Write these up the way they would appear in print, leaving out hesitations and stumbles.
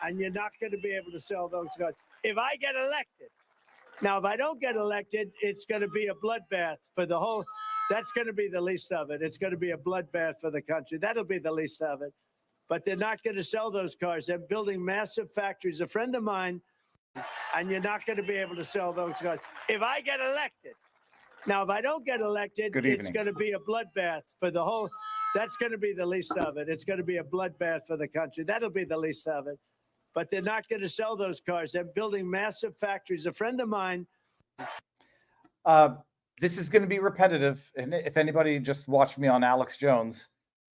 and you're not going to be able to sell those cars. If I get elected, now, if I don't get elected, it's going to be a bloodbath for the whole. That's going to be the least of it. It's going to be a bloodbath for the country. That'll be the least of it. But they're not going to sell those cars. They're building massive factories. A friend of mine, and you're not going to be able to sell those cars. If I get elected, now, if I don't get elected, it's going to be a bloodbath for the whole. That's going to be the least of it. It's going to be a bloodbath for the country. That'll be the least of it. But they're not going to sell those cars. They're building massive factories. A friend of mine. This is going to be repetitive. And if anybody just watched me on Alex Jones,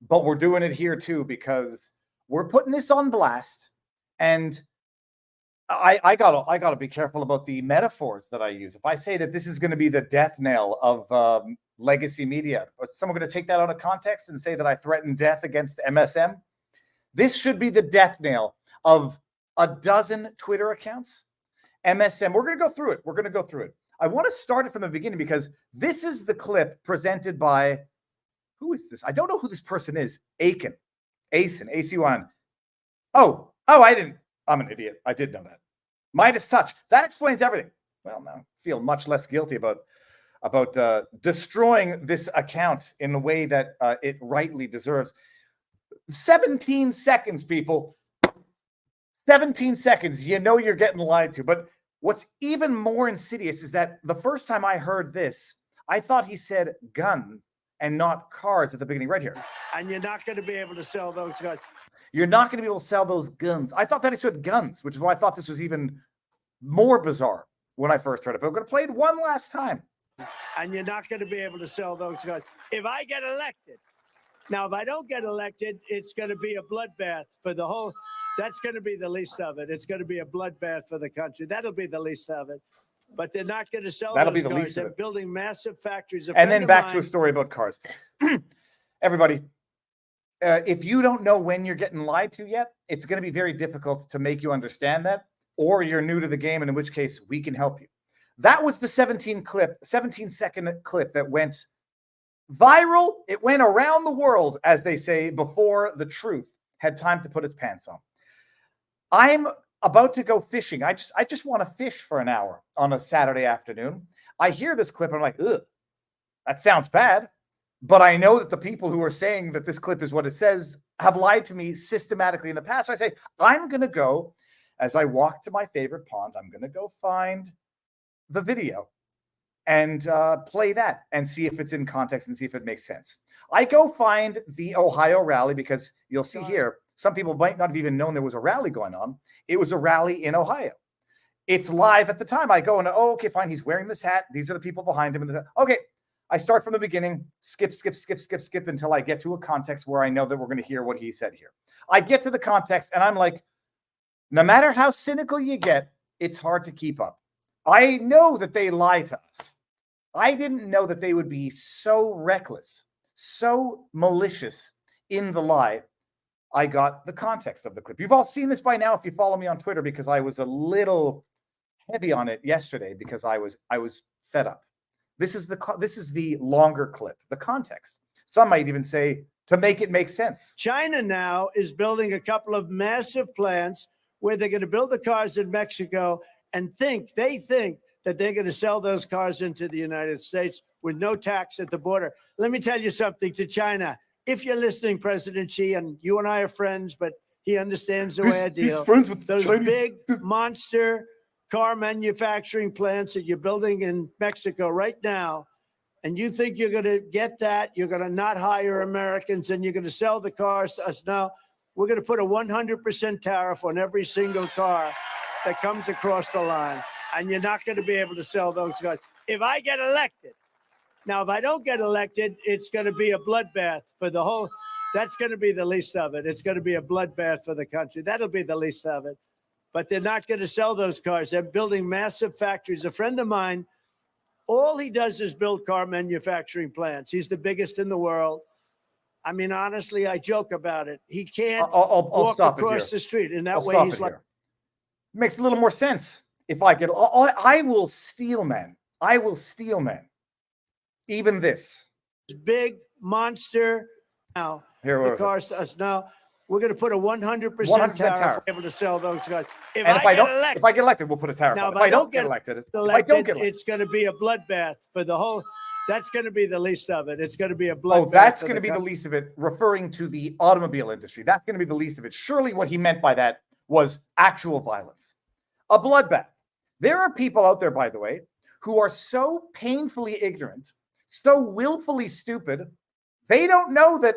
but we're doing it here too, because we're putting this on blast. And I gotta be careful about the metaphors that I use. If I say that this is going to be the death knell of legacy media, or someone going to take that out of context and say that I threaten death against MSM, this should be the death knell of a dozen Twitter accounts. MSM, we're going to go through it. I want to start it from the beginning because this is the clip presented by, who is this? I don't know who this person is. Akin, AC1. Oh, I'm an idiot. I did know that. Midas Touch. That explains everything. Well, now I feel much less guilty about destroying this account in the way that it rightly deserves. 17 seconds, people. 17 seconds. You know you're getting lied to. But what's even more insidious is that the first time I heard this, I thought he said gun and not cars at the beginning, right here. And you're not going to be able to sell those cars. You're not going to be able to sell those guns. I thought that he said guns, which is why I thought this was even more bizarre when I first heard it. But we're going to play it one last time. And you're not going to be able to sell those cars. If I get elected, now, if I don't get elected, it's going to be a bloodbath for the whole. That's going to be the least of it. It's going to be a bloodbath for the country. That'll be the least of it. But they're not going to sell That'll those be the cars. least of They're it. building massive factories. And then back to a story about cars. Everybody, if you don't know when you're getting lied to yet, it's going to be very difficult to make you understand that, or you're new to the game, and in which case we can help you. That was the 17-second clip that went viral. It went around the world, as they say, before the truth had time to put its pants on. I'm about to go fishing. I just want to fish for an hour on a Saturday afternoon. I hear this clip and I'm like, ugh, that sounds bad. But I know that the people who are saying that this clip is what it says have lied to me systematically in the past. So I say, I'm going to go, as I walk to my favorite pond, I'm going to go find the video and play that and see if it's in context and see if it makes sense. I go find the Ohio rally because you'll see here, some people might not have even known there was a rally going on. It was a rally in Ohio. It's live at the time. I go and, oh, okay, fine. He's wearing this hat. These are the people behind him. Okay. I start from the beginning, skip until I get to a context where I know that we're going to hear what he said here. I get to the context and I'm like, no matter how cynical you get, it's hard to keep up. I know that they lie to us. I didn't know that they would be so reckless, so malicious in the lie. I got the context of the clip. You've all seen this by now if you follow me on Twitter, because I was a little heavy on it yesterday because I was fed up. This is the longer clip, the context. Some might even say to make it make sense. China now is building a couple of massive plants where they're going to build the cars in Mexico and they think that they're going to sell those cars into the United States with no tax at the border. Let me tell you something to China. If you're listening, President Xi, and you and I are friends, but he understands the way I deal. He's friends with those Chinese big monster car manufacturing plants that you're building in Mexico right now, and you think you're going to get that, you're going to not hire Americans, and you're going to sell the cars to us. Now, we're going to put a 100% tariff on every single car that comes across the line, and you're not going to be able to sell those cars. If I get elected, now, if I don't get elected, it's going to be a bloodbath for the whole. That's going to be the least of it. It's going to be a bloodbath for the country. That'll be the least of it. But they're not going to sell those cars. They're building massive factories. A friend of mine, all he does is build car manufacturing plants. He's the biggest in the world. I mean, honestly, I joke about it. He can't walk across the street. And that way he's like. It makes a little more sense. If I get, I will steal, man. I will steal, man. Even this big monster now. The cars to us now. We're going to put a 100% 100% tariff tariff. able to sell those guys. And if I get elected, we'll put a tariff Now, on it. If I don't get elected, it's going to be a bloodbath for the whole. That's going to be the least of it. It's going to be a bloodbath. Oh, that's going to be the least of it, referring to the automobile industry. That's going to be the least of it. Surely what he meant by that was actual violence. A bloodbath. There are people out there, by the way, who are so painfully ignorant, so willfully stupid, they don't know that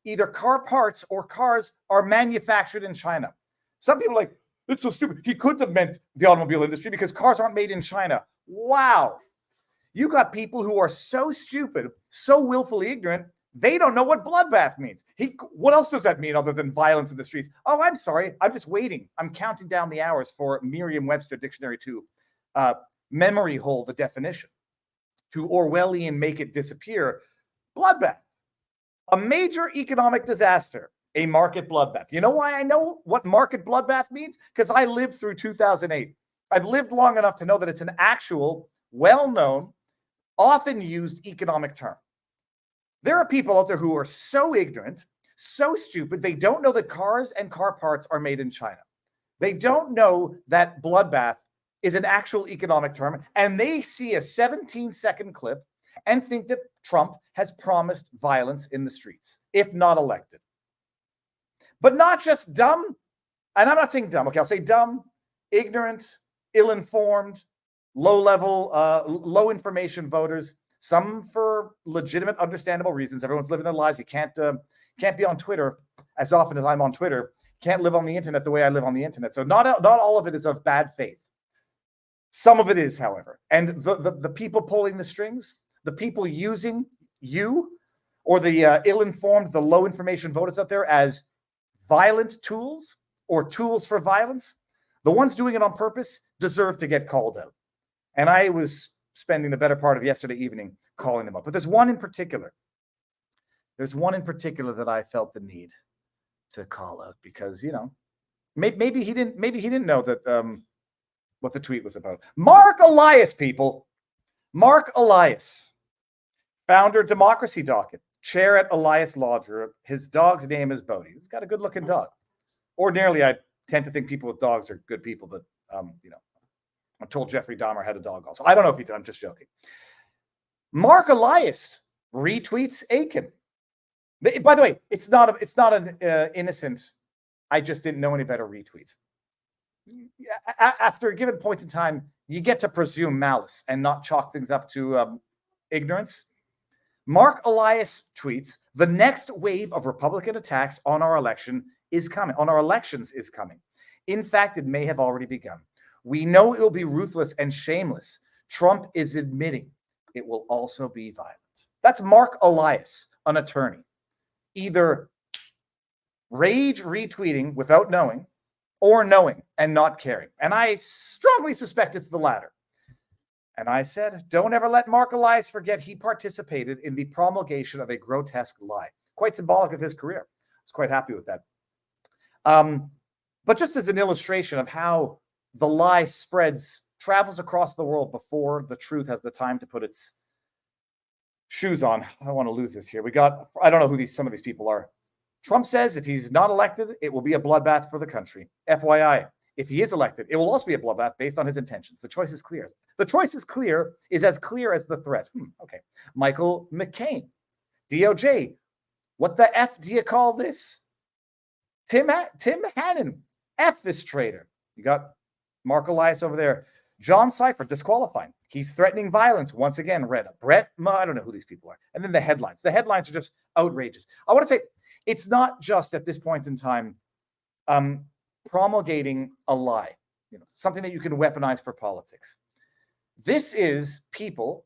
either car parts or cars are manufactured in China. Some people are like, it's so stupid. He couldn't have meant the automobile industry because cars aren't made in China. Wow. You got people who are so stupid, so willfully ignorant, they don't know what bloodbath means. What else does that mean other than violence in the streets? Oh, I'm sorry. I'm just waiting. I'm counting down the hours for Merriam-Webster Dictionary to memory hole the definition, to Orwellian make it disappear. Bloodbath, a major economic disaster, a market bloodbath. You know why I know what market bloodbath means? Because I lived through 2008. I've lived long enough to know that it's an actual, well-known, often used economic term. There are people out there who are so ignorant, so stupid, they don't know that cars and car parts are made in China. They don't know that bloodbath is an actual economic term, and they see a 17-second clip and think that Trump has promised violence in the streets, if not elected. But not just dumb, and I'm not saying dumb, okay, I'll say dumb, ignorant, ill-informed, low-level, low-information voters, some for legitimate, understandable reasons. Everyone's living their lives. You can't be on Twitter as often as I'm on Twitter. Can't live on the internet the way I live on the internet. So not all of it is of bad faith. Some of it is, however. And the people pulling the strings, the people using you or the ill-informed, the low-information voters out there as violent tools or tools for violence, the ones doing it on purpose deserve to get called out. And I was spending the better part of yesterday evening calling them up. But there's one in particular. There's one in particular that I felt the need to call out because, maybe he didn't know that what the tweet was about. Mark Elias, people. Mark Elias, founder Democracy Docket, chair at Elias Law Group. His dog's name is Bodhi. He's got a good-looking dog. Ordinarily, I tend to think people with dogs are good people, but I'm told Jeffrey Dahmer had a dog also. I don't know if he did. I'm just joking. Mark Elias retweets Aiken. By the way, it's not an innocent, I just didn't know any better retweet. After a given point in time, you get to presume malice and not chalk things up to ignorance. Mark Elias tweets, the next wave of Republican attacks on our election is coming. On our elections is coming. In fact, it may have already begun. We know it will be ruthless and shameless. Trump is admitting it will also be violent. That's Mark Elias, an attorney, either rage retweeting without knowing or knowing and not caring. And I strongly suspect it's the latter. And I said, don't ever let Mark Elias forget he participated in the promulgation of a grotesque lie. Quite symbolic of his career. I was quite happy with that. But just as an illustration of how the lie travels across the world before the truth has the time to put its shoes on. I don't want to lose this here. I don't know who some of these people are. Trump says if he's not elected, it will be a bloodbath for the country. FYI, if he is elected, it will also be a bloodbath based on his intentions. The choice is clear. The choice is as clear as the threat. Okay. Michael McCain, DOJ. What the F do you call this? Tim Hannon, F this traitor. You got Mark Elias over there. John Seifert, disqualifying. He's threatening violence. Once again, Brett, I don't know who these people are. And then the headlines. The headlines are just outrageous. I want to say, it's not just at this point in time promulgating a lie, something that you can weaponize for politics. This is people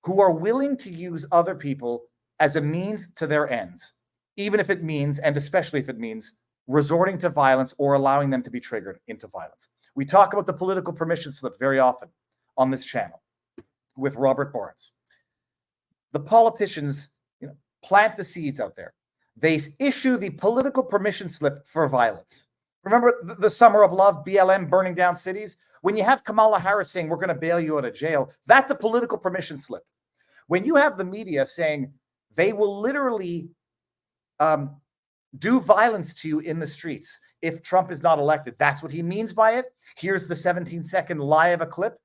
who are willing to use other people as a means to their ends, even if it means, and especially if it means, resorting to violence or allowing them to be triggered into violence. We talk about the political permission slip very often on this channel with Robert Barnes. The politicians plant the seeds out there. They issue the political permission slip for violence. Remember the summer of love, BLM burning down cities? When you have Kamala Harris saying, we're going to bail you out of jail, that's a political permission slip. When you have the media saying they will literally do violence to you in the streets if Trump is not elected. That's what he means by it. Here's the 17-second lie of a clip.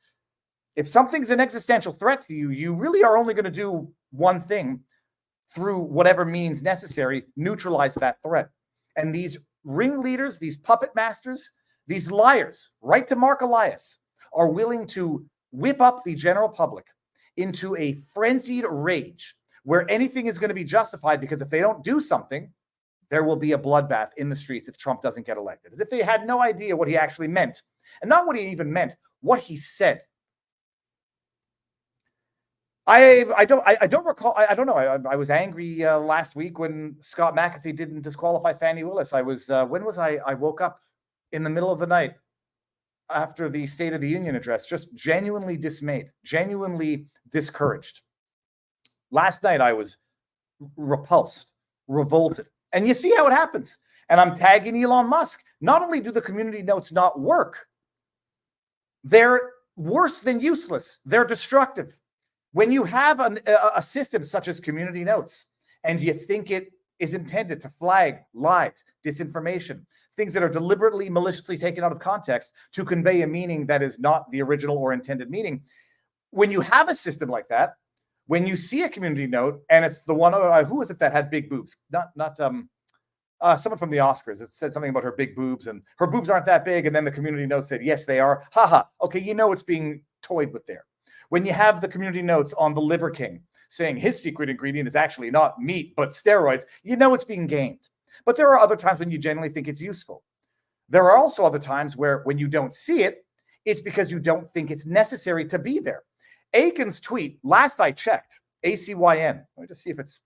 If something's an existential threat to you, you really are only going to do one thing through whatever means necessary, neutralize that threat. And these ringleaders, these puppet masters, these liars, right to Mark Elias, are willing to whip up the general public into a frenzied rage where anything is going to be justified, because if they don't do something, there will be a bloodbath in the streets if Trump doesn't get elected. As if they had no idea what he actually meant. And not what he even meant, what he said. I don't recall. I don't know. I was angry last week when Scott McAfee didn't disqualify Fani Willis. I was when was I woke up in the middle of the night after the State of the Union address, just genuinely dismayed, genuinely discouraged. Last night I was repulsed, revolted. And you see how it happens. And I'm tagging Elon Musk. Not only do the community notes not work, they're worse than useless. They're destructive. When you have a system such as community notes, and you think it is intended to flag lies, disinformation, things that are deliberately, maliciously taken out of context to convey a meaning that is not the original or intended meaning, when you have a system like that, when you see a community note, and it's the one, who was it that had big boobs? Not someone from the Oscars. It said something about her big boobs, and her boobs aren't that big, and then the community note said, yes, they are. Haha. Okay, you know it's being toyed with there. When you have the community notes on the Liver King saying his secret ingredient is actually not meat, but steroids, you know it's being gamed. But there are other times when you genuinely think it's useful. There are also other times where when you don't see it, it's because you don't think it's necessary to be there. Aiken's tweet, last I checked, ACYN, let me just see if it's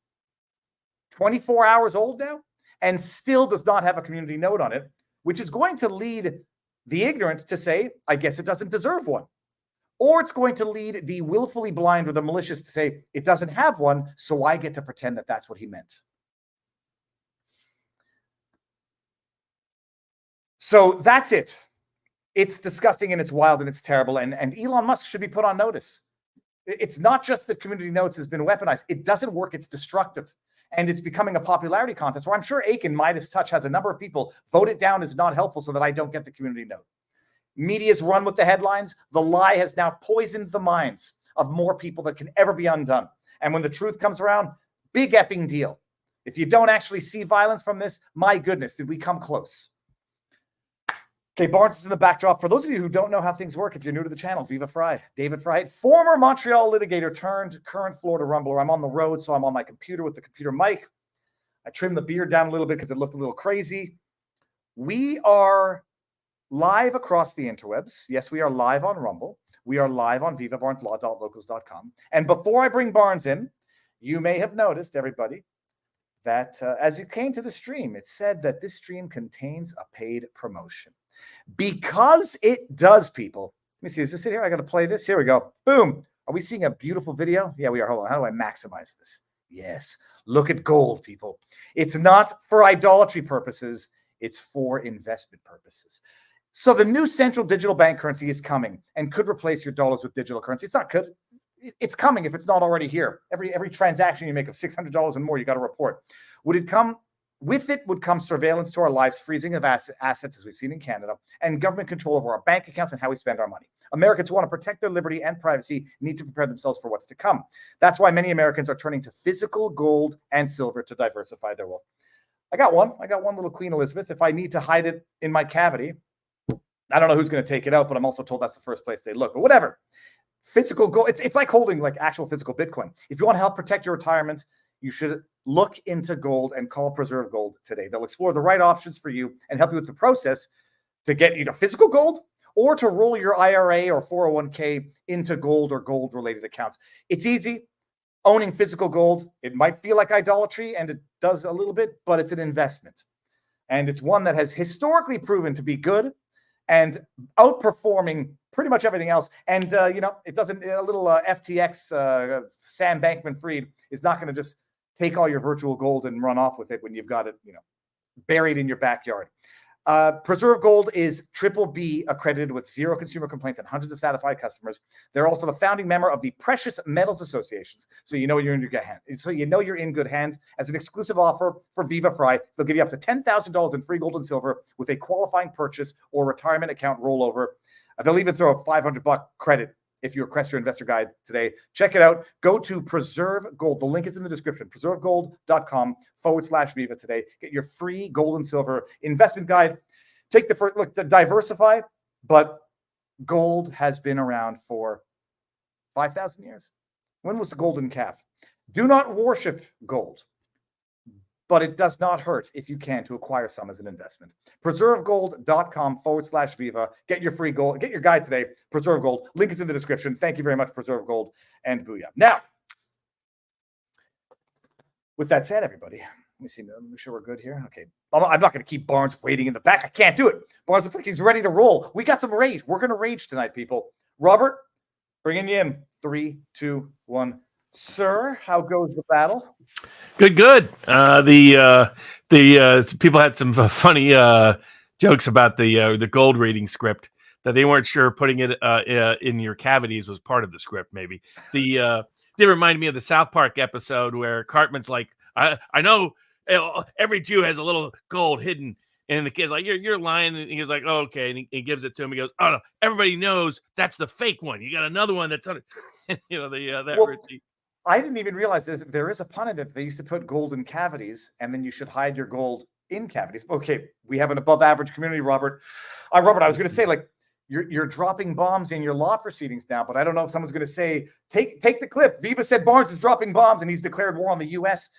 24 hours old now, and still does not have a community note on it, which is going to lead the ignorant to say, I guess it doesn't deserve one. Or it's going to lead the willfully blind or the malicious to say, it doesn't have one, so I get to pretend that that's what he meant. So that's it. It's disgusting and it's wild and it's terrible. And Elon Musk should be put on notice. It's not just that community notes has been weaponized. It doesn't work. It's destructive. And it's becoming a popularity contest where I'm sure Aiken, Midas Touch, has a number of people vote it down as not helpful so that I don't get the community note. Media's run with the headlines. The lie has now poisoned the minds of more people than can ever be undone. And when the truth comes around, big effing deal. If you don't actually see violence from this, my goodness, did we come close? Okay, Barnes is in the backdrop. For those of you who don't know how things work, if you're new to the channel, Viva Fry, David Fry, former Montreal litigator turned current Florida rumbler. I'm on the road, so I'm on my computer with the computer mic. I trimmed the beard down a little bit because it looked a little crazy. We are live across the interwebs. Yes, we are live on Rumble. We are live on vivabarneslaw.locals.com. And before I bring Barnes in, you may have noticed, everybody, that as you came to the stream, it said that this stream contains a paid promotion. Because it does, people. Let me see. Is this it here? I got to play this. Here we go. Boom. Are we seeing a beautiful video? Yeah, we are. Hold on. How do I maximize this? Yes. Look at gold, people. It's not for idolatry purposes. It's for investment purposes. So the new central digital bank currency is coming and could replace your dollars with digital currency. It's not could. It's coming if it's not already here. Every transaction you make of $600 and more, you got to report. Would it come? With it would come surveillance to our lives, freezing of assets, as we've seen in Canada, and government control over our bank accounts and how we spend our money. Americans who want to protect their liberty and privacy need to prepare themselves for what's to come. That's why many Americans are turning to physical gold and silver to diversify their wealth. I got one little Queen Elizabeth. If I need to hide it in my cavity, I don't know who's going to take it out, but I'm also told that's the first place they look. But whatever. Physical gold, it's like holding like actual physical Bitcoin. If you want to help protect your retirement, you should look into gold and call Preserve Gold today. They'll explore the right options for you and help you with the process to get either physical gold or to roll your IRA or 401k into gold or gold-related accounts. It's easy. Owning physical gold, it might feel like idolatry, and it does a little bit, but it's an investment. And it's one that has historically proven to be good and outperforming pretty much everything else. And, it doesn't, a little FTX, Sam Bankman-Fried is not going to just take all your virtual gold and run off with it when you've got it, buried in your backyard. Preserve Gold is BBB accredited with 0 consumer complaints and hundreds of satisfied customers. They're also the founding member of the Precious Metals Associations. So you know you're in good hands. So you know you're in good hands. As an exclusive offer for Viva Fry, they'll give you up to $10,000 in free gold and silver with a qualifying purchase or retirement account rollover. They'll even throw a $500 credit if you request your investor guide today. Check it out. Go to Preserve Gold. The link is in the description. preservegold.com/Viva today. Get your free gold and silver investment guide. Take the first look to diversify, but gold has been around for 5,000 years. When was the golden calf? Do not worship gold, but it does not hurt if you can to acquire some as an investment. preservegold.com/Viva. Get your free gold. Get your guide today. Preserve Gold. Link is in the description. Thank you very much, Preserve Gold and Booyah. Now, with that said, everybody, let me see. Make sure we're good here. Okay. I'm not going to keep Barnes waiting in the back. I can't do it. Barnes looks like he's ready to roll. We got some rage. We're going to rage tonight, people. Robert, bringing you in. 3, 2, 1. Sir, how goes the battle? Good. The people had some funny jokes about the gold reading script that they weren't sure putting it in your cavities was part of the script. Maybe they reminded me of the South Park episode where Cartman's like, I know every Jew has a little gold hidden. And the kid's like, you're lying. And he's like, oh, okay. And he gives it to him. He goes, oh, no, everybody knows that's the fake one. You got another one that's under, I didn't even realize there is a pun in that they used to put gold in cavities, and then you should hide your gold in cavities. Okay, we have an above average community, Robert. Robert, I was going to say, like, you're dropping bombs in your law proceedings now, but I don't know if someone's going to say, take the clip. Viva said Barnes is dropping bombs, and he's declared war on the U.S.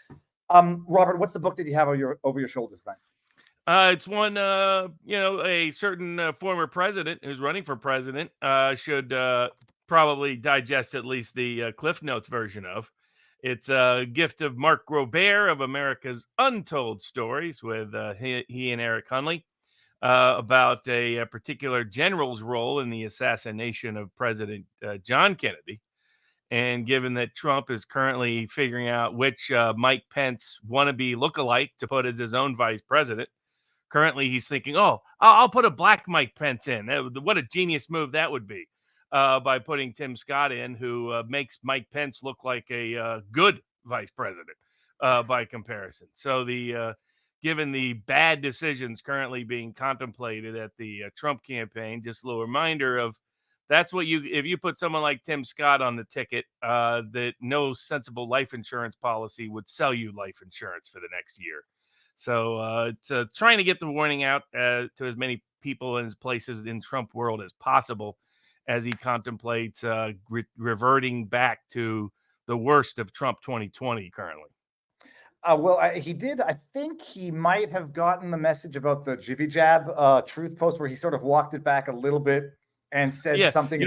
Robert, what's the book that you have over your shoulders tonight? It's one, a certain former president who's running for president should probably digest at least the Cliff Notes version of. It's a gift of Mark Robert of America's Untold Stories with he and Eric Hunley about a particular general's role in the assassination of President John Kennedy. And given that Trump is currently figuring out which Mike Pence wannabe lookalike to put as his own vice president, currently he's thinking, oh, I'll put a black Mike Pence in. What a genius move that would be. By putting Tim Scott in, who makes Mike Pence look like a good vice president by comparison. So given the bad decisions currently being contemplated at the Trump campaign, just a little reminder of that's what if you put someone like Tim Scott on the ticket, that no sensible life insurance policy would sell you life insurance for the next year. So it's trying to get the warning out to as many people and places in Trump world as possible, as he contemplates reverting back to the worst of Trump 2020 currently. He did. I think he might have gotten the message about the jibby jab truth post where he sort of walked it back a little bit and said something.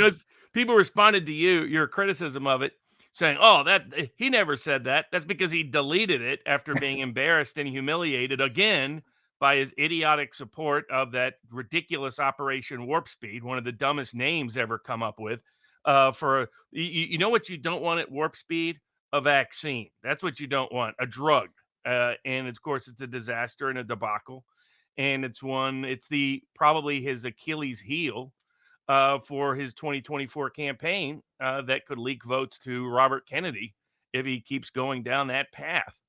People responded to your criticism of it, saying, oh, that he never said that. That's because he deleted it after being embarrassed and humiliated again by his idiotic support of that ridiculous Operation Warp Speed, one of the dumbest names ever come up with. You know what you don't want at Warp Speed? A vaccine. That's what you don't want. A drug. And of course, it's a disaster and a debacle. And it's probably his Achilles heel for his 2024 campaign that could leak votes to Robert Kennedy if he keeps going down that path.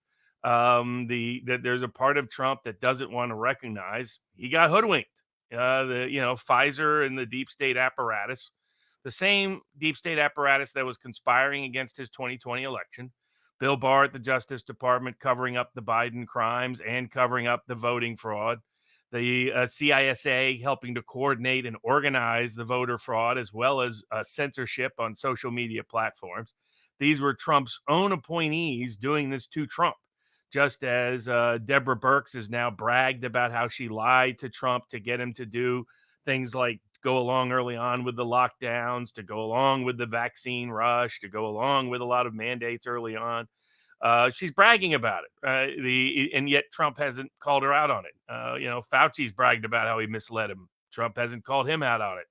There's a part of Trump that doesn't want to recognize he got hoodwinked. Pfizer and the deep state apparatus, the same deep state apparatus that was conspiring against his 2020 election. Bill Barr at the Justice Department covering up the Biden crimes and covering up the voting fraud. The CISA helping to coordinate and organize the voter fraud, as well as censorship on social media platforms. These were Trump's own appointees doing this to Trump. Just as Deborah Birx has now bragged about how she lied to Trump to get him to do things like go along early on with the lockdowns, to go along with the vaccine rush, to go along with a lot of mandates early on. She's bragging about it. And yet Trump hasn't called her out on it. Fauci's bragged about how he misled him. Trump hasn't called him out on it.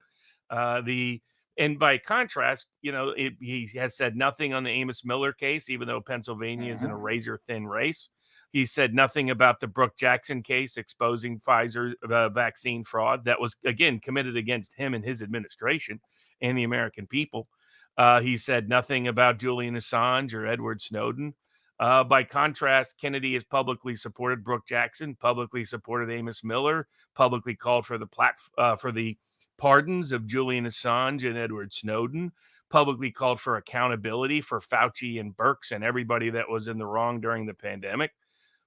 And by contrast, he has said nothing on the Amos Miller case, even though Pennsylvania is in a razor thin race. He said nothing about the Brooke Jackson case exposing Pfizer vaccine fraud that was, again, committed against him and his administration and the American people. He said nothing about Julian Assange or Edward Snowden. By contrast, Kennedy has publicly supported Brooke Jackson, publicly supported Amos Miller, publicly called for the pardons of Julian Assange and Edward Snowden, publicly called for accountability for Fauci and Birx and everybody that was in the wrong during the pandemic,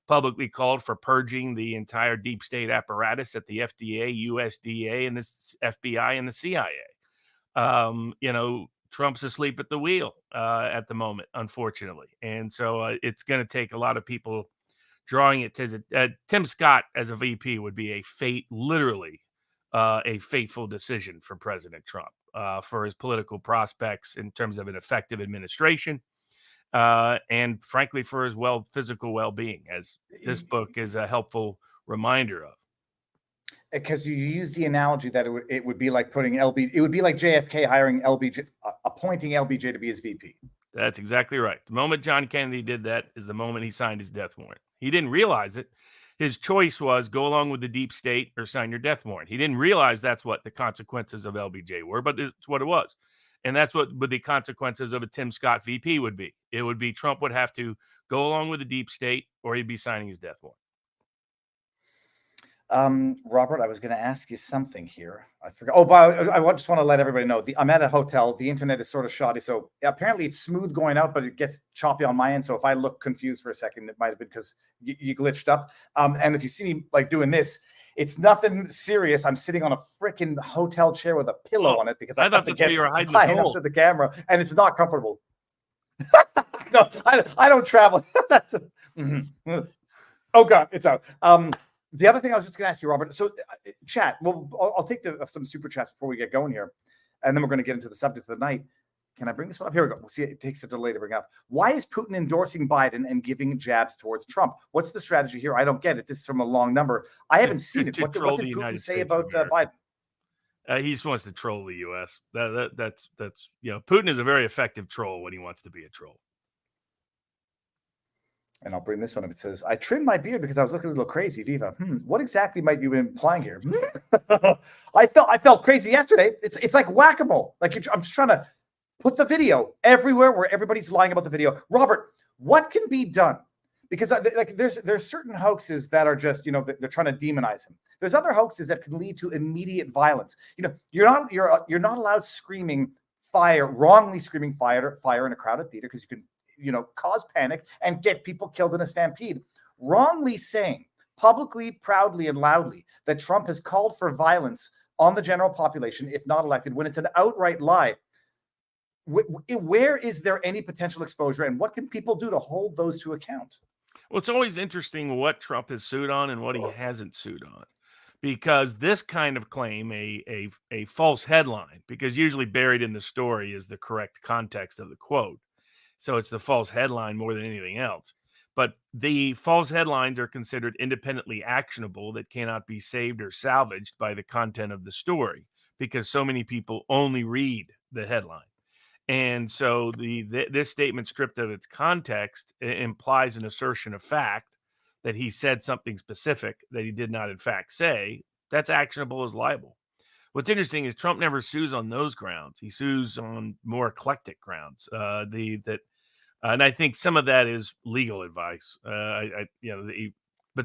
publicly called for purging the entire deep state apparatus at the FDA, USDA, and the FBI and the CIA. Trump's asleep at the wheel at the moment, unfortunately. And so it's going to take a lot of people drawing it to Tim Scott as a VP would be literally a fateful decision for President Trump for his political prospects in terms of an effective administration. And frankly, for his physical well-being, as this book is a helpful reminder of. Because you use the analogy that it would be like putting it would be like JFK hiring LBJ, appointing LBJ to be his VP. That's exactly right. The moment John Kennedy did that is the moment he signed his death warrant. He didn't realize it. His choice was go along with the deep state or sign your death warrant. He didn't realize that's what the consequences of LBJ were, but it's what it was. And that's what the consequences of a Tim Scott VP would be. It would be Trump would have to go along with the deep state or he'd be signing his death warrant. Robert, I was going to ask you something here. I forgot. Oh, but I just want to let everybody know I'm at a hotel. The internet is sort of shoddy. So apparently it's smooth going out, but it gets choppy on my end. So if I look confused for a second, it might have been because you glitched up. And if you see me like doing this, it's nothing serious. I'm sitting on a freaking hotel chair with a pillow on it because I thought that's where you were hiding high the enough gold to the camera, and it's not comfortable. No, I don't travel. That's Oh God, it's out. The other thing I was just going to ask you, Robert. So, chat. Well, I'll take some super chats before we get going here, and then we're going to get into the subjects of the night. Can I bring this one up? Here we go. We'll see. It takes a delay to bring up. Why is Putin endorsing Biden and giving jabs towards Trump? What's the strategy here? I don't get it. This is from a long number. I haven't seen it. What did Putin say about Biden? He just wants to troll the U.S. That's Putin is a very effective troll when he wants to be a troll. And I'll bring this one up. It says, I trimmed my beard because I was looking a little crazy. Viva. What exactly might you be implying here? I felt crazy yesterday. It's like whack-a-mole. Like I'm just trying to put the video everywhere where everybody's lying about the video. Robert, what can be done? Because there's certain hoaxes that are just, they're trying to demonize him. There's other hoaxes that can lead to immediate violence. You're not allowed wrongly screaming fire in a crowded theater because you can cause panic and get people killed in a stampede. Wrongly saying publicly, proudly, and loudly that Trump has called for violence on the general population if not elected, when it's an outright lie. Where is there any potential exposure, and what can people do to hold those to account? Well, it's always interesting what Trump has sued on and what he hasn't sued on, because this kind of claim, a false headline, because usually buried in the story is the correct context of the quote. So it's the false headline more than anything else. But the false headlines are considered independently actionable that cannot be saved or salvaged by the content of the story, because so many people only read the headline. And so this statement, stripped of its context, implies an assertion of fact that he said something specific that he did not in fact say. That's actionable as libel. What's interesting is Trump never sues on those grounds. He sues on more eclectic grounds. And I think some of that is legal advice. But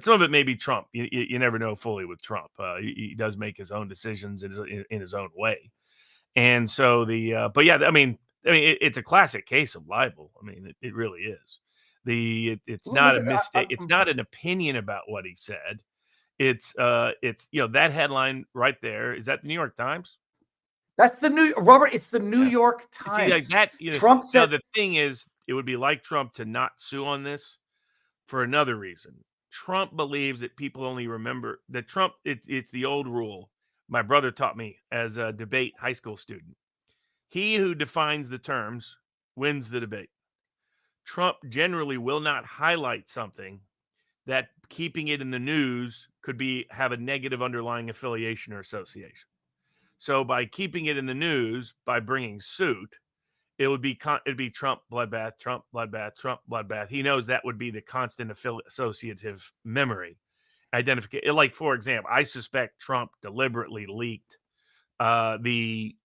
some of it may be Trump. You never know fully with Trump. He does make his own decisions in his own way. And so it's a classic case of libel. I mean, it really is. It's not a mistake. It's not an opinion about what he said. It's that headline right there. Is that the New York Times? That's the Robert. It's the New York Times. See, like that, Trump said. The thing is, it would be like Trump to not sue on this for another reason. Trump believes that people only remember that Trump. It's the old rule. My brother taught me as a debate high school student. He who defines the terms wins the debate. Trump generally will not highlight something that keeping it in the news could have a negative underlying affiliation or association. So by keeping it in the news, by bringing suit, it'd be Trump bloodbath, Trump bloodbath, Trump bloodbath. He knows that would be the constant associative memory identification. Like, for example, I suspect Trump deliberately leaked that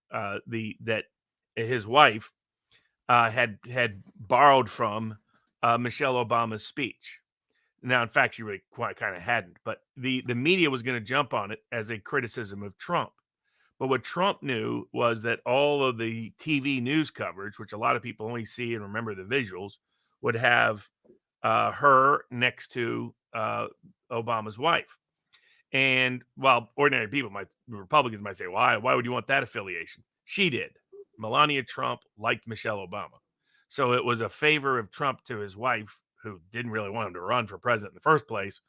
his wife had borrowed from Michelle Obama's speech. Now, in fact, she really quite kind of hadn't, but the media was going to jump on it as a criticism of Trump. But what Trump knew was that all of the TV news coverage, which a lot of people only see and remember the visuals, would have her next to Obama's wife. And while ordinary people Republicans might say, why would you want that affiliation? She did. Melania Trump liked Michelle Obama. So it was a favor of Trump to his wife, who didn't really want him to run for president in the first place,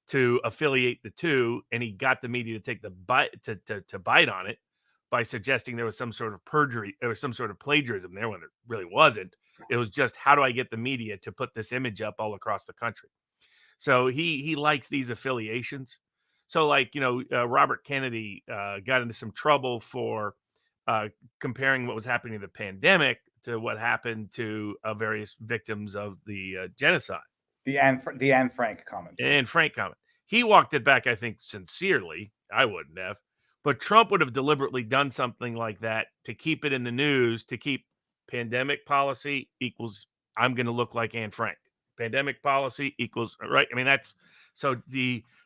to affiliate the two. And he got the media to take the bite to bite on it by suggesting there was some sort of perjury, there was some sort of plagiarism there when it really wasn't. It was just, how do I get the media to put this image up all across the country? So he likes these affiliations. So, like, Robert Kennedy got into some trouble for comparing what was happening in the pandemic to what happened to various victims of the genocide. The Anne Frank comment. And Frank comment. He walked it back, I think, sincerely. I wouldn't have. But Trump would have deliberately done something like that to keep it in the news, to keep pandemic policy equals I'm going to look like Anne Frank. Pandemic policy equals, right? I mean,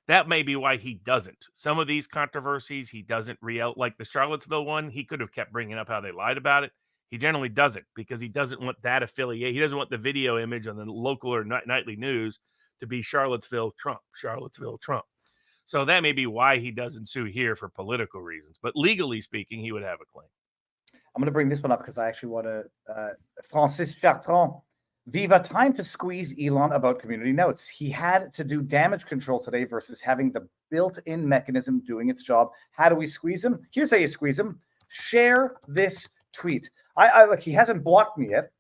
that may be why he doesn't. Some of these controversies, he doesn't like the Charlottesville one. He could have kept bringing up how they lied about it. He generally doesn't, because he doesn't want that affiliate. He doesn't want the video image on the local or nightly news to be Charlottesville Trump. So that may be why he doesn't sue here, for political reasons. But legally speaking, he would have a claim. I'm going to bring this one up because I actually want to. Francis Chartrand. Viva, time to squeeze Elon about community notes. He had to do damage control today versus having the built-in mechanism doing its job. How do we squeeze him? Here's how you squeeze him. Share this tweet. I like, he hasn't blocked me yet,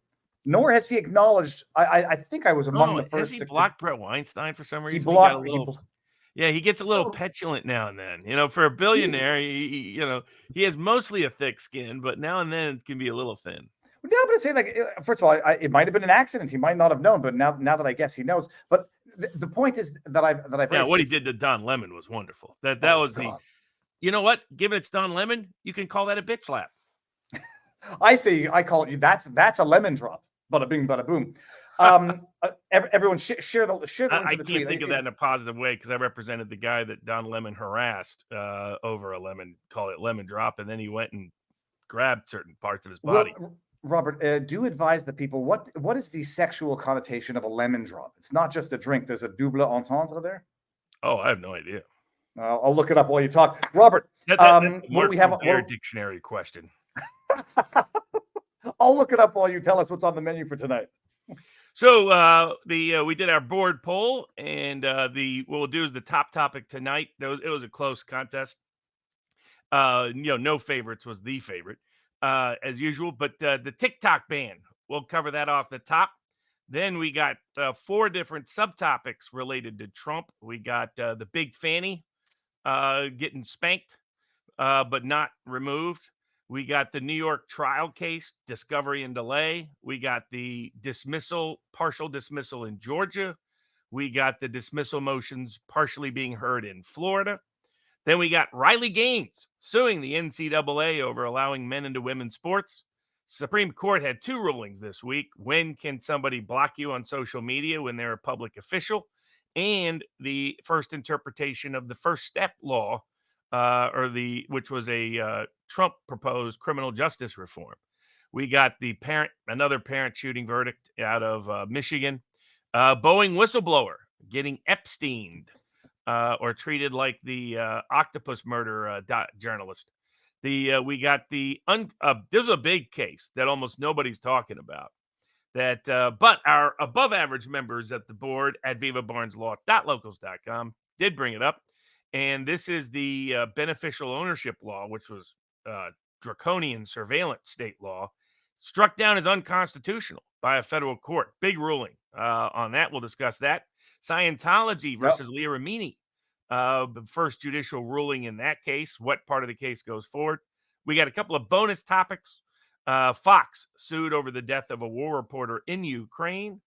nor has he acknowledged. I think I was among the first. Has he blocked Brett Weinstein for some reason? He blocked. He gets a little petulant now and then. For a billionaire, he has mostly a thick skin, but now and then it can be a little thin. No, but it's saying, like, first of all, it might have been an accident. He might not have known, but now that I guess he knows. But the point is that I've yeah, what he did to Don Lemon was wonderful. That was God. You know what? Given it's Don Lemon, you can call that a bitch slap. I call it. That's a lemon drop. Bada bing, bada boom. Everyone share the link to the tweet. I can't think of that in a positive way, because I represented the guy that Don Lemon harassed over a lemon, call it lemon drop, and then he went and grabbed certain parts of his body. Well, Robert, do advise the people what is the sexual connotation of a lemon drop? It's not just a drink. There's a double entendre there. Oh, I have no idea. I'll look it up while you talk, Robert. What we have a dictionary question. I'll look it up while you tell us what's on the menu for tonight. So we did our board poll, and what we'll do is the top topic tonight. It was a close contest. No favorites was the favorite, as usual. But the TikTok ban, we'll cover that off the top. Then we got 4 different subtopics related to Trump. We got the big Fani getting spanked, but not removed. We got the New York trial case, discovery and delay. We got the partial dismissal in Georgia. We got the dismissal motions partially being heard in Florida. Then we got Riley Gaines suing the NCAA over allowing men into women's sports. Supreme Court had 2 rulings this week. When can somebody block you on social media when they're a public official? And the first interpretation of the First Step law, which was a Trump proposed criminal justice reform. We got another parent shooting verdict out of Michigan. Boeing whistleblower getting Epsteined or treated like the octopus murder journalist. We got this is a big case that almost nobody's talking about. But our above average members at the board at vivabarneslaw.locals.com did bring it up. And this is the beneficial ownership law, which was draconian surveillance state law, struck down as unconstitutional by a federal court. Big ruling on that. We'll discuss that. Scientology versus Leah Remini, the first judicial ruling in that case. What part of the case goes forward? We got a couple of bonus topics. Fox sued over the death of a war reporter in Ukraine.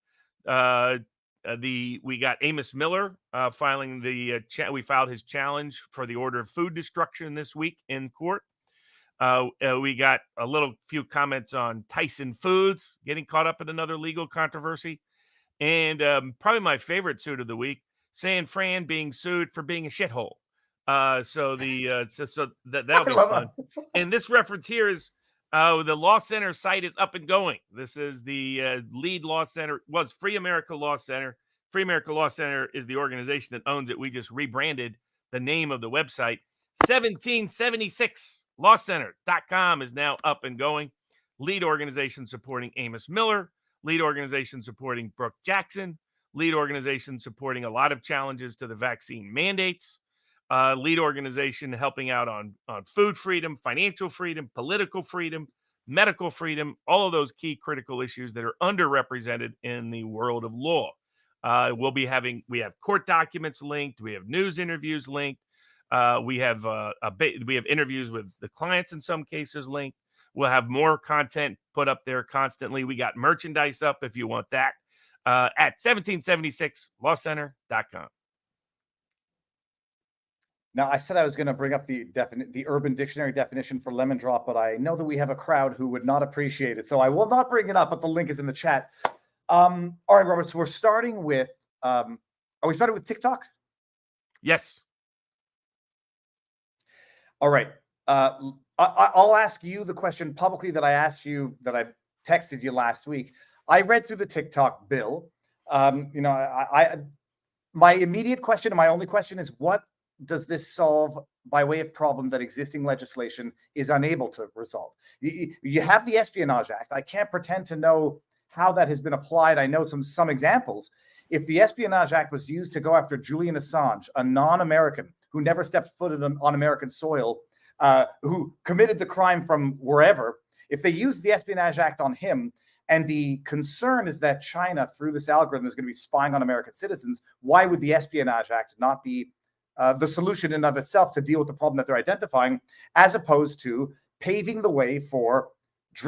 We got Amos Miller filing we filed his challenge for the order of food destruction this week in court. We got a few comments on Tyson Foods getting caught up in another legal controversy, and probably my favorite suit of the week, San Fran being sued for being a shithole. So that'll be fun. And this reference here is the Law Center site is up and going. This is the lead law center, was Free America Law Center. Free America Law Center is the organization that owns it. We just rebranded the name of the website. 1776lawcenter.com is now up and going. Lead organization supporting Amos Miller. Lead organization supporting Brooke Jackson. Lead organization supporting a lot of challenges to the vaccine mandates. Lead organization helping out on food freedom, financial freedom, political freedom, medical freedom, all of those key critical issues that are underrepresented in the world of law. We have court documents linked. We have news interviews linked. We have interviews with the clients in some cases linked. We'll have more content put up there constantly. We got merchandise up if you want that at 1776lawcenter.com. Now, I said I was going to bring up the Urban Dictionary definition for lemon drop, but I know that we have a crowd who would not appreciate it, so I will not bring it up, but the link is in the chat. All right, Robert, so we're starting with, are we starting with TikTok? Yes. All right. I'll ask you the question publicly that I asked you, that I texted you last week. I read through the TikTok bill. My immediate question and my only question is, what does this solve by way of problem that existing legislation is unable to resolve? You have the Espionage Act. I can't pretend to know how that has been applied. I know some examples. If the Espionage Act was used to go after Julian Assange, a non-American who never stepped foot on American soil, who committed the crime from wherever, if they used the Espionage Act on him, and the concern is that China, through this algorithm, is going to be spying on American citizens, why would the Espionage Act not be the solution in and of itself to deal with the problem that they're identifying, as opposed to paving the way for,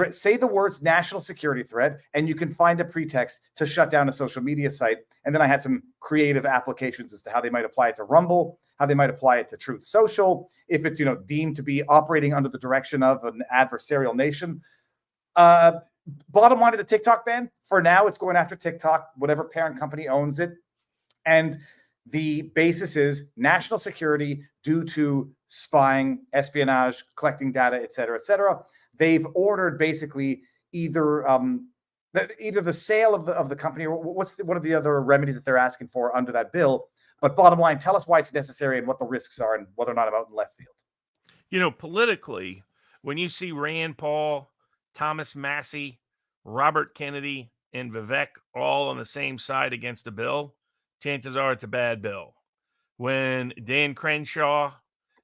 say the words national security threat, and you can find a pretext to shut down a social media site. And then I had some creative applications as to how they might apply it to Rumble, how they might apply it to Truth Social, if it's deemed to be operating under the direction of an adversarial nation. Bottom line of the TikTok ban, for now, it's going after TikTok, whatever parent company owns it. And the basis is national security due to spying, espionage, collecting data, et cetera, et cetera. They've ordered basically either the sale of the company, or what are the other remedies that they're asking for under that bill. But bottom line, tell us why it's necessary and what the risks are and whether or not I'm out in left field. Politically, when you see Rand Paul, Thomas Massey, Robert Kennedy, and Vivek all on the same side against a bill, chances are it's a bad bill. When Dan Crenshaw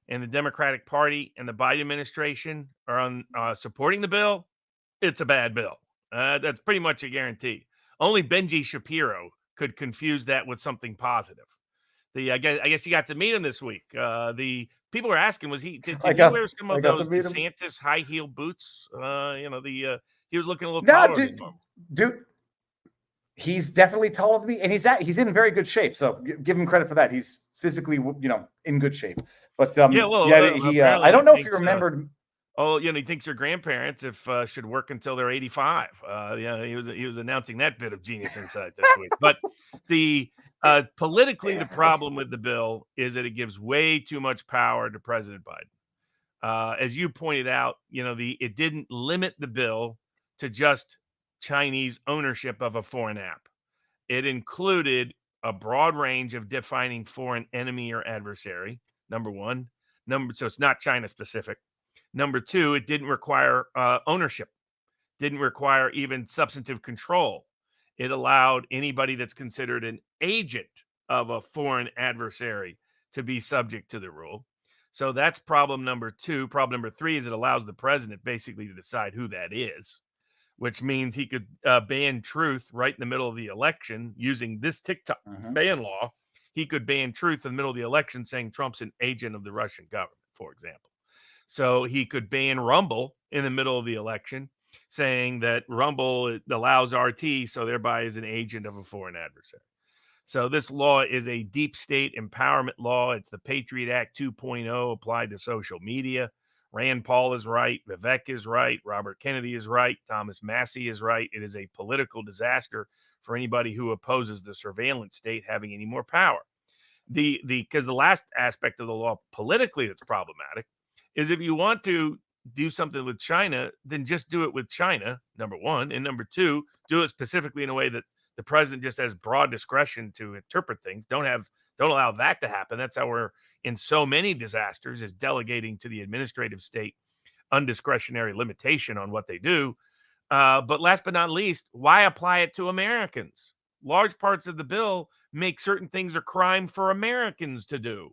and the Democratic Party and the Biden administration are on supporting the bill, it's a bad bill. That's pretty much a guarantee. Only Benji Shapiro could confuse that with something positive. I guess you got to meet him this week. The people were asking, did he wear some of those DeSantis high heel boots? He was looking a little taller than normal. Dude, he's definitely taller than me, and he's in very good shape. So give him credit for that. He's physically, in good shape. But I don't know if you remembered. He thinks your grandparents should work until they're 85. He was announcing that bit of genius insight this week. But politically, the problem with the bill is that it gives way too much power to President Biden. As you pointed out, it didn't limit the bill to just Chinese ownership of a foreign app. It included a broad range of defining foreign enemy or adversary. Number one. So it's not China specific. Number two, it didn't require ownership, didn't require even substantive control. It allowed anybody that's considered an agent of a foreign adversary to be subject to the rule. So that's problem number two. Problem number three is it allows the president basically to decide who that is, which means he could ban Truth right in the middle of the election using this TikTok ban law. He could ban Truth in the middle of the election saying Trump's an agent of the Russian government, for example. So he could ban Rumble in the middle of the election saying that Rumble allows RT, so thereby is an agent of a foreign adversary. So this law is a deep state empowerment law. It's the Patriot Act 2.0 applied to social media. Rand Paul is right. Vivek is right. Robert Kennedy is right. Thomas Massey is right. It is a political disaster for anybody who opposes the surveillance state having any more power. Because the last aspect of the law politically that's problematic is if you want to do something with China, then just do it with China, number one. And number two, do it specifically in a way that the president just has broad discretion to interpret things. Don't allow that to happen. That's how we're in so many disasters, is delegating to the administrative state undiscretionary limitation on what they do. But last but not least, why apply it to Americans? Large parts of the bill make certain things a crime for Americans to do.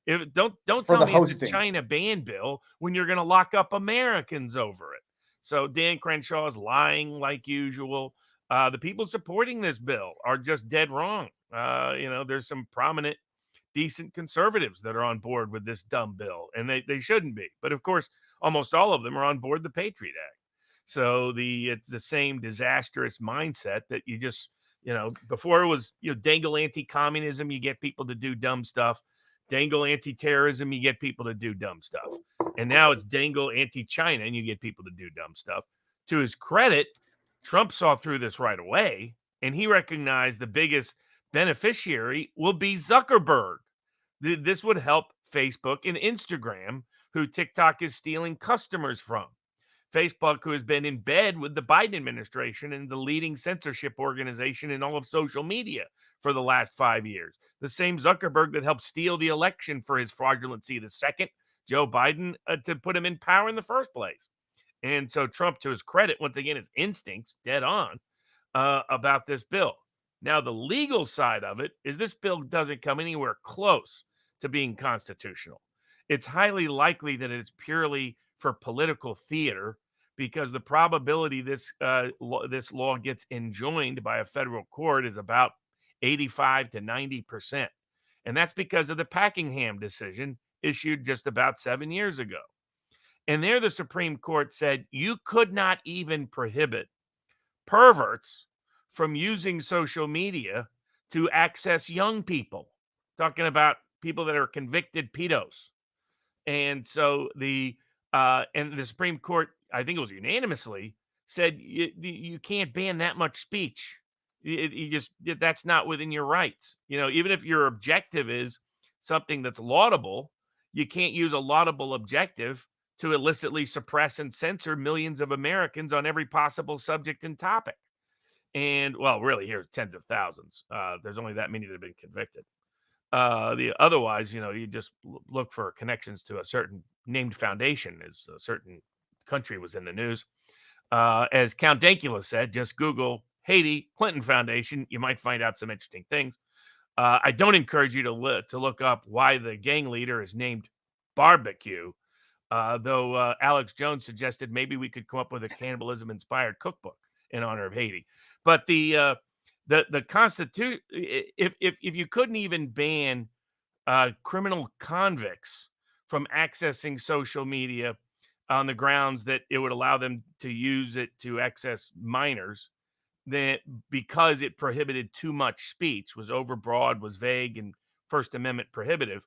Don't For tell the me it's a hosting. China ban bill when you're going to lock up Americans over it. So Dan Crenshaw is lying like usual. The people supporting this bill are just dead wrong. There's some prominent, decent conservatives that are on board with this dumb bill, and they shouldn't be. But of course, almost all of them are on board the Patriot Act. So it's the same disastrous mindset that you just, before it was, dangle anti-communism, you get people to do dumb stuff. Dangle anti-terrorism, you get people to do dumb stuff. And now it's dangle anti-China, and you get people to do dumb stuff. To his credit, Trump saw through this right away, and he recognized the biggest beneficiary will be Zuckerberg. This would help Facebook and Instagram, who TikTok is stealing customers from. Facebook, who has been in bed with the Biden administration and the leading censorship organization in all of social media for the last 5 years. The same Zuckerberg that helped steal the election for his fraudulency the second Joe Biden to put him in power in the first place. And so Trump, to his credit, once again, his instincts dead on about this bill. Now, the legal side of it is this bill doesn't come anywhere close to being constitutional. It's highly likely that it's purely for political theater, because the probability this law gets enjoined by a federal court is about 85 to 90%. And that's because of the Packingham decision issued just about 7 years ago. And there the Supreme Court said you could not even prohibit perverts from using social media to access young people, talking about people that are convicted pedos. And so the Supreme Court, I think it was unanimously, said you can't ban that much speech. That's not within your rights. Even if your objective is something that's laudable, you can't use a laudable objective to illicitly suppress and censor millions of Americans on every possible subject and topic. And, well, really, here's tens of thousands. There's only that many that have been convicted. Otherwise, you just look for connections to a certain named foundation, as a certain country was in the news. As Count Dankula said, just Google Haiti Clinton Foundation. You might find out some interesting things. I don't encourage you to look up why the gang leader is named Barbecue, though Alex Jones suggested maybe we could come up with a cannibalism-inspired cookbook in honor of Haiti. But the Constitution, if you couldn't even ban criminal convicts from accessing social media on the grounds that it would allow them to use it to access minors, then because it prohibited too much speech, was overbroad, was vague, and First Amendment prohibitive,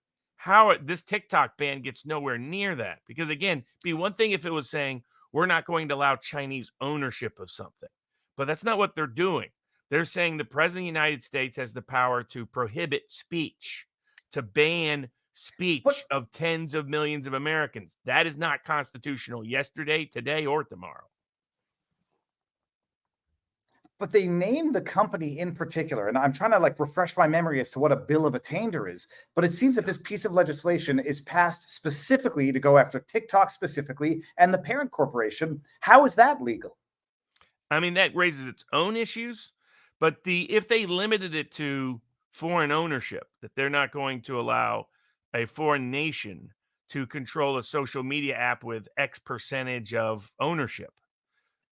this TikTok ban gets nowhere near that. Because again, it'd be one thing if it was saying we're not going to allow Chinese ownership of something, but that's not what they're doing. They're saying the president of the United States has the power to prohibit speech, to ban speech of tens of millions of Americans. That is not constitutional yesterday, today, or tomorrow. But they named the company in particular, and I'm trying to refresh my memory as to what a bill of attainder is. But it seems that this piece of legislation is passed specifically to go after TikTok specifically and the parent corporation. How is that legal? I mean, that raises its own issues. But if they limited it to foreign ownership, that they're not going to allow a foreign nation to control a social media app with X percentage of ownership.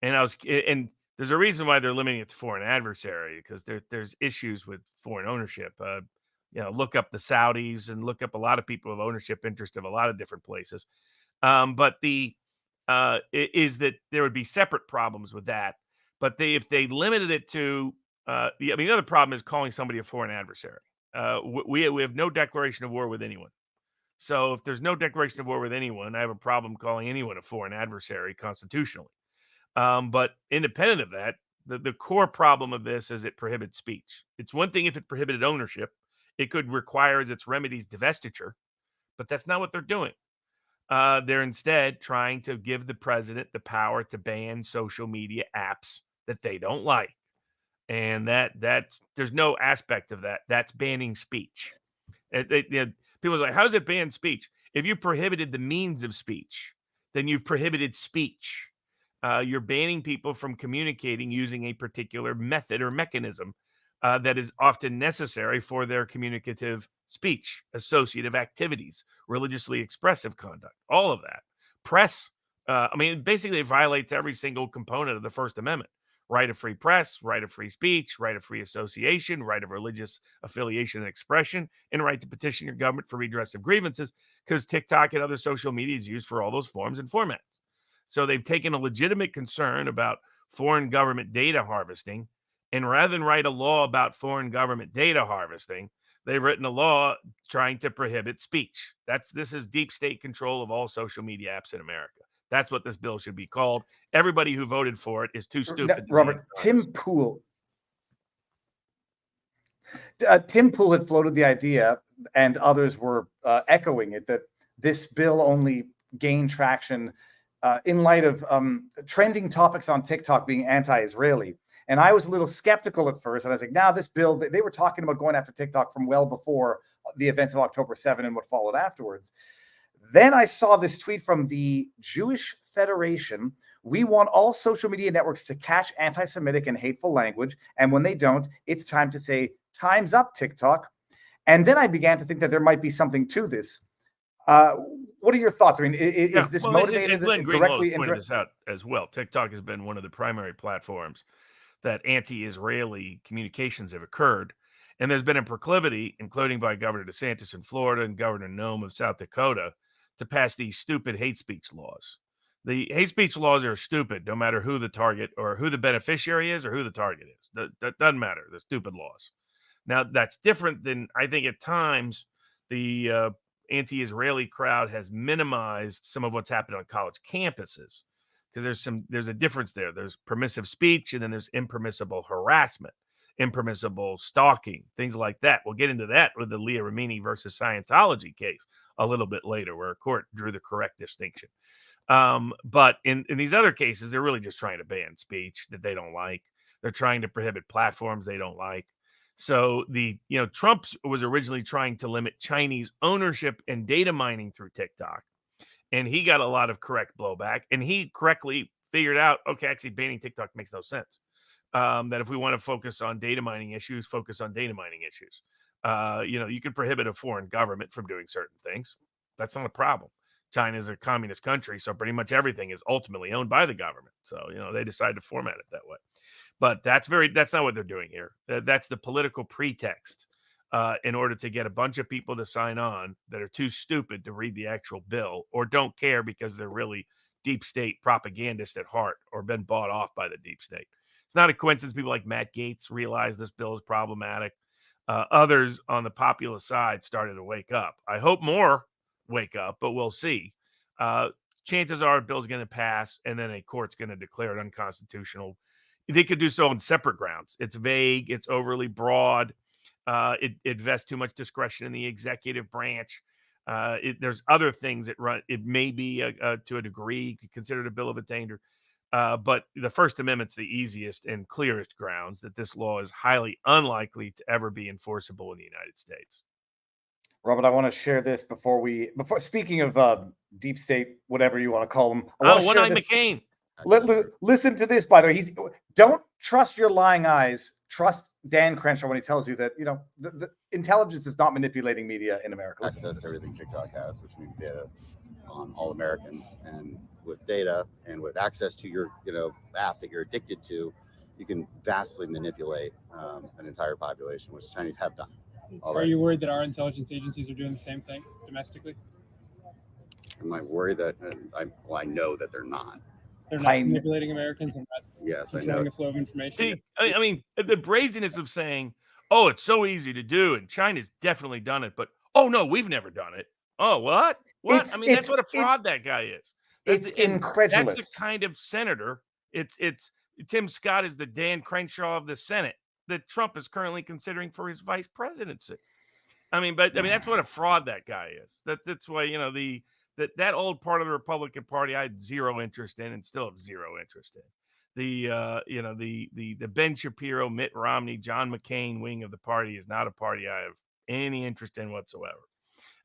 And there's a reason why they're limiting it to foreign adversary, because there's issues with foreign ownership. Look up the Saudis and look up a lot of people with ownership interest of a lot of different places. But is that there would be separate problems with that. But if they limited it to, the other problem is calling somebody a foreign adversary. We have no declaration of war with anyone. So if there's no declaration of war with anyone, I have a problem calling anyone a foreign adversary constitutionally. But independent of that, the core problem of this is it prohibits speech. It's one thing if it prohibited ownership, it could require as its remedies divestiture, but that's not what they're doing. They're instead trying to give the president the power to ban social media apps that they don't like. And that's there's no aspect of that. That's banning speech. People are like, how does it ban speech? If you prohibited the means of speech, then you've prohibited speech. You're banning people from communicating using a particular method or mechanism that is often necessary for their communicative speech, associative activities, religiously expressive conduct, all of that. Press, basically it violates every single component of the First Amendment. Right of free press, right of free speech, right of free association, right of religious affiliation and expression, and right to petition your government for redress of grievances, because TikTok and other social media is used for all those forms and formats. So they've taken a legitimate concern about foreign government data harvesting, and rather than write a law about foreign government data harvesting, they've written a law trying to prohibit speech. This is deep state control of all social media apps in America. That's what this bill should be called. Everybody who voted for it is too stupid. Robert, Tim Pool had floated the idea, and others were echoing it, that this bill only gained traction in light of trending topics on TikTok being anti-Israeli. And I was a little skeptical at first. And I was like, now this bill, they were talking about going after TikTok from well before the events of October 7 and what followed afterwards. Then I saw this tweet from the Jewish Federation. We want all social media networks to catch anti-Semitic and hateful language. And when they don't, it's time to say, time's up, TikTok. And then I began to think that there might be something to this. What are your thoughts? I mean, is this motivated directly? Pointed this out as well. TikTok has been one of the primary platforms that anti-Israeli communications have occurred. And there's been a proclivity, including by Governor DeSantis in Florida and Governor Noem of South Dakota, to pass these stupid hate speech laws. The hate speech laws are stupid, no matter who the target or who the beneficiary is or who the target is. That doesn't matter. They're stupid laws. Now, that's different than, I think at times, the anti-Israeli crowd has minimized some of what's happened on college campuses, because there's a difference there. There's permissive speech, and then there's impermissible harassment, impermissible stalking, things like that. We'll get into that with the Leah Remini versus Scientology case a little bit later, where a court drew the correct distinction. But in these other cases, they're really just trying to ban speech that they don't like. They're trying to prohibit platforms they don't like. So Trump was originally trying to limit Chinese ownership and data mining through TikTok, and he got a lot of correct blowback. And he correctly figured out, okay, actually banning TikTok makes no sense. That if we want to focus on data mining issues, focus on data mining issues. You can prohibit a foreign government from doing certain things. That's not a problem. China is a communist country, so pretty much everything is ultimately owned by the government. So, they decide to format it that way. But that's not what they're doing here. That's the political pretext in order to get a bunch of people to sign on that are too stupid to read the actual bill, or don't care because they're really deep state propagandists at heart, or been bought off by the deep state. It's not a coincidence people like Matt Gaetz realize this bill is problematic. Others on the populist side started to wake up. I hope more wake up, but we'll see. Chances are a bill's going to pass, and then a court's going to declare it unconstitutional. They could do so on separate grounds. It's vague. It's overly broad. It vests too much discretion in the executive branch. There's other things that run. It may be to a degree considered a bill of attainder. But the First Amendment's the easiest and clearest grounds that this law is highly unlikely to ever be enforceable in the United States. Robert, I want to share this before speaking of deep state, whatever you want to call them. One-Eye McCain. Listen to this, by the way. Don't trust your lying eyes. Trust Dan Crenshaw when he tells you that, the intelligence is not manipulating media in America. That's everything TikTok has, which means data on all Americans. And with data and with access to your, app that you're addicted to, you can vastly manipulate an entire population, which the Chinese have done. Are you worried that our intelligence agencies are doing the same thing domestically? Am I worried that I know that they're not. They're not manipulating Americans and not Yes, I know. controlling the flow of information. I mean, the brazenness of saying, "Oh, it's so easy to do, and China's definitely done it," but oh no, we've never done it. Oh, what? What? I mean, that's what a fraud that guy is. It's incredulous. That's the kind of senator. It's Tim Scott is the Dan Crenshaw of the Senate that Trump is currently considering for his vice presidency. I mean, that's what a fraud that guy is. That's why, you know, that old part of the Republican Party I had zero interest in and still have zero interest in. The Ben Shapiro, Mitt Romney, John McCain wing of the party is not a party I have any interest in whatsoever.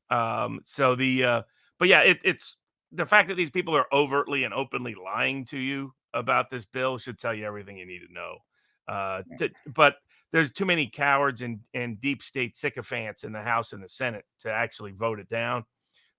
But yeah, it's the fact that these people are overtly and openly lying to you about this bill should tell you everything you need to know. But there's too many cowards and deep state sycophants in the House and the Senate to actually vote it down.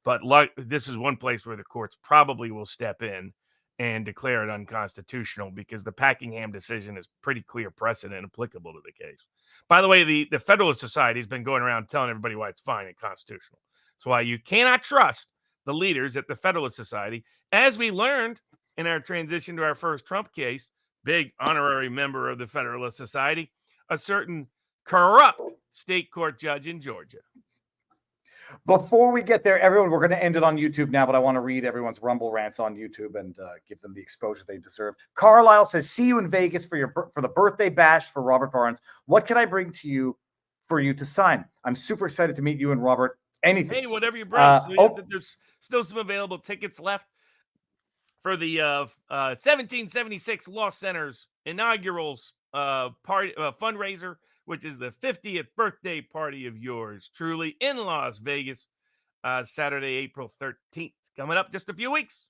But this is one place where the courts probably will step in and declare it unconstitutional, because the Packingham decision is pretty clear precedent applicable to the case. By the way, the Federalist Society has been going around telling everybody why it's fine and constitutional. That's why you cannot trust the leaders at the Federalist Society, as we learned in our transition to our first Trump case. Big honorary member of the Federalist Society, a certain corrupt state court judge in Georgia. Before we get there, everyone, we're going to end it on YouTube now, but I want to read everyone's Rumble rants on YouTube and give them the exposure they deserve. Carlisle says, "See you in Vegas for the birthday bash for Robert Barnes. What can I bring to you for you to sign? I'm super excited to meet you and Robert. Anything." Hey, whatever you bring. There's still some available tickets left for the 1776 Law Center's inaugural fundraiser, which is the 50th birthday party of yours truly in Las Vegas, Saturday, April 13th, coming up just a few weeks.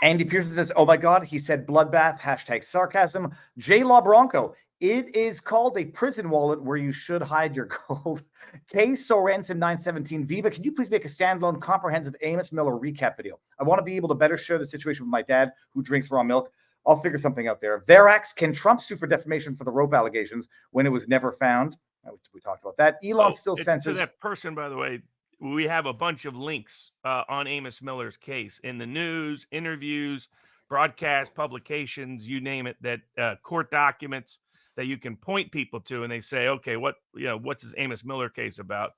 Andy Pearson says, "Oh my God, he said bloodbath, #sarcasm. J Law Bronco, it is called a prison wallet where you should hide your gold." K Sorensen 917, Viva, can you please make a standalone comprehensive Amos Miller recap video? I want to be able to better share the situation with my dad who drinks raw milk. I'll figure something out there. Verax, can Trump sue for defamation for the rope allegations when it was never found? We talked about that. Elon still censors. To that person, by the way, we have a bunch of links on Amos Miller's case in the news, interviews, broadcast, publications, you name it, that court documents that you can point people to, and they say, okay, what's this Amos Miller case about?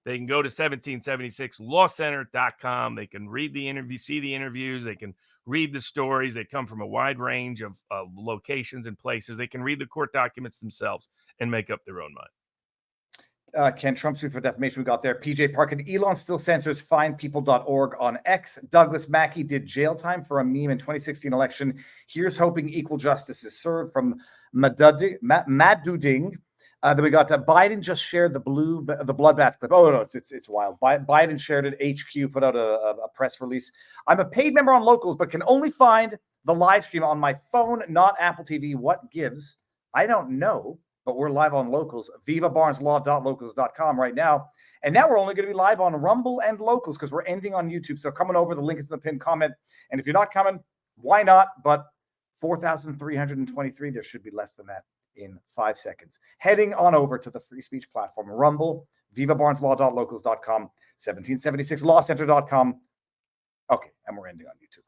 They can go to 1776lawcenter.com. They can read the interview, see the interviews. They can read the stories. They come from a wide range of locations and places. They can read the court documents themselves and make up their own mind. Can Trump sue for defamation? We got there. PJ Parkin, Elon still censors findpeople.org on X. Douglas Mackey did jail time for a meme in 2016 election. Here's hoping equal justice is served, from Maduding. Then we got Biden just shared the bloodbath clip. Oh no, it's wild. Biden shared it. HQ put out a press release. I'm a paid member on Locals, but can only find the live stream on my phone, not Apple TV. What gives? I don't know, but we're live on Locals. VivaBarnesLaw.locals.com right now. And now we're only going to be live on Rumble and Locals because we're ending on YouTube. So coming over, the link is in the pinned comment. And if you're not coming, why not? But 4,323, there should be less than that in 5 seconds. Heading on over to the free speech platform, Rumble, VivaBarnesLaw.locals.com, 1776lawcenter.com. Okay, and we're ending on YouTube.